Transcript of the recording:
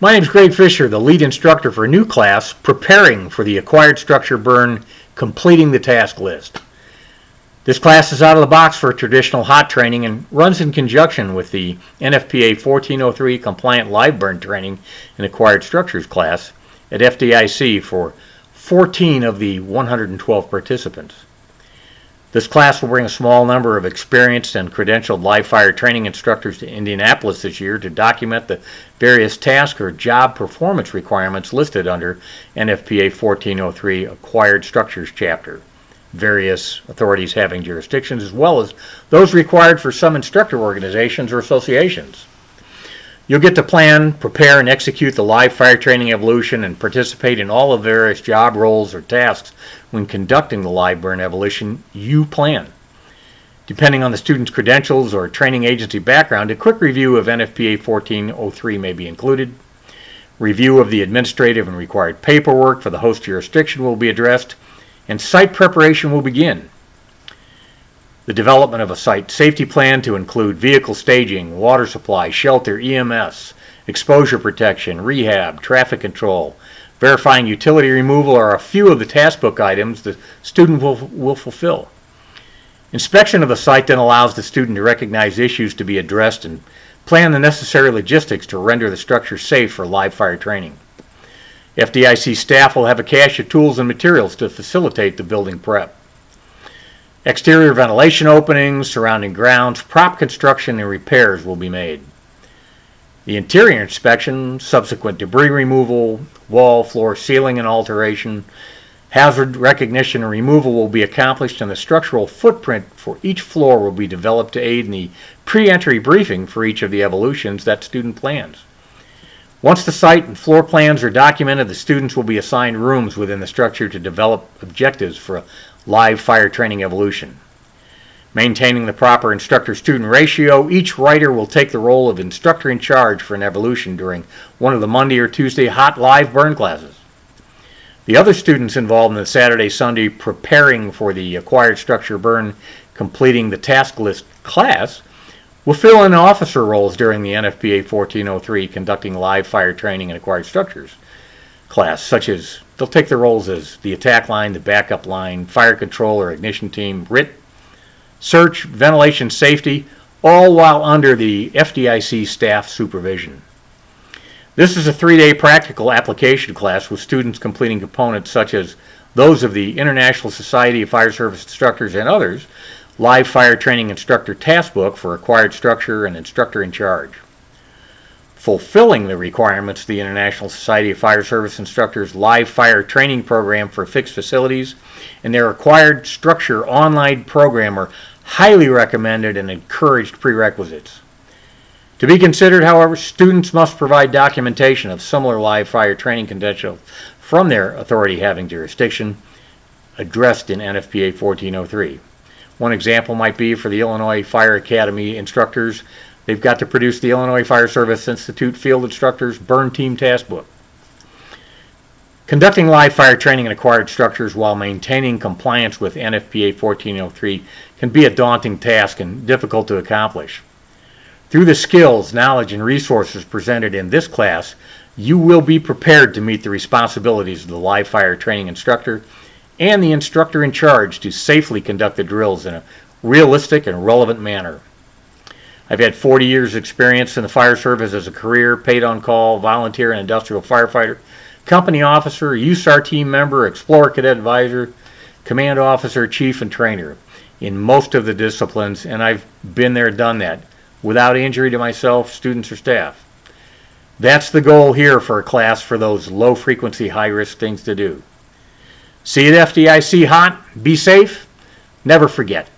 My name is Greg Fisher, the lead instructor for a new class, Preparing for the Acquired Structure Burn, Completing the Task List. This class is out of the box for traditional hot training and runs in conjunction with the NFPA 1403 Compliant Live Burn Training in Acquired Structures class at FDIC for 14 of the 112 participants. This class will bring a small number of experienced and credentialed live fire training instructors to Indianapolis this year to document the various task or job performance requirements listed under NFPA 1403 Acquired Structures chapter, various authorities having jurisdictions, as well as those required for some instructor organizations or associations. You'll get to plan, prepare, and execute the live fire training evolution and participate in all of the various job roles or tasks when conducting the live burn evolution you plan. Depending on the student's credentials or training agency background, a quick review of NFPA 1403 may be included. Review of the administrative and required paperwork for the host jurisdiction will be addressed, and site preparation will begin. The development of a site safety plan to include vehicle staging, water supply, shelter, EMS, exposure protection, rehab, traffic control, verifying utility removal are a few of the task book items the student will fulfill. Inspection of the site then allows the student to recognize issues to be addressed and plan the necessary logistics to render the structure safe for live fire training. FDIC staff will have a cache of tools and materials to facilitate the building prep. Exterior ventilation openings, surrounding grounds, prop construction, and repairs will be made. The interior inspection, subsequent debris removal, wall, floor, ceiling, and alteration, hazard recognition and removal will be accomplished, and the structural footprint for each floor will be developed to aid in the pre-entry briefing for each of the evolutions that student plans. Once the site and floor plans are documented, the students will be assigned rooms within the structure to develop objectives for a live fire training evolution. Maintaining the proper instructor-student ratio, each writer will take the role of instructor in charge for an evolution during one of the Monday or Tuesday hot live burn classes. The other students involved in the Saturday-Sunday Preparing for the Acquired Structure Burn, Completing the Task List class will fill in officer roles during the NFPA 1403 Conducting Live Fire Training in Acquired Structures class, such as they'll take the roles as the attack line, the backup line, fire control or ignition team, RIT, search, ventilation, safety, all while under the FDIC staff supervision. This is a 3-day practical application class with students completing components such as those of the International Society of Fire Service Instructors and others, Live Fire Training Instructor Task Book for Acquired Structure and Instructor in Charge. Fulfilling the requirements of the International Society of Fire Service Instructors Live Fire Training Program for fixed facilities and their Acquired Structure online program are highly recommended and encouraged prerequisites. To be considered, however, students must provide documentation of similar live fire training credentials from their authority having jurisdiction addressed in NFPA 1403. One example might be for the Illinois Fire Academy instructors. They've got to produce the Illinois Fire Service Institute Field Instructors Burn Team Task Book. Conducting live fire training in acquired structures while maintaining compliance with NFPA 1403 can be a daunting task and difficult to accomplish. Through the skills, knowledge, and resources presented in this class, you will be prepared to meet the responsibilities of the live fire training instructor and the instructor in charge to safely conduct the drills in a realistic and relevant manner. I've had 40 years' experience in the fire service as a career, paid on call, volunteer, and industrial firefighter, company officer, USAR team member, Explorer Cadet Advisor, command officer, chief, and trainer in most of the disciplines, and I've been there, done that, without injury to myself, students, or staff. That's the goal here for a class for those low-frequency, high-risk things to do. See you at FDIC Hot. Be safe. Never forget.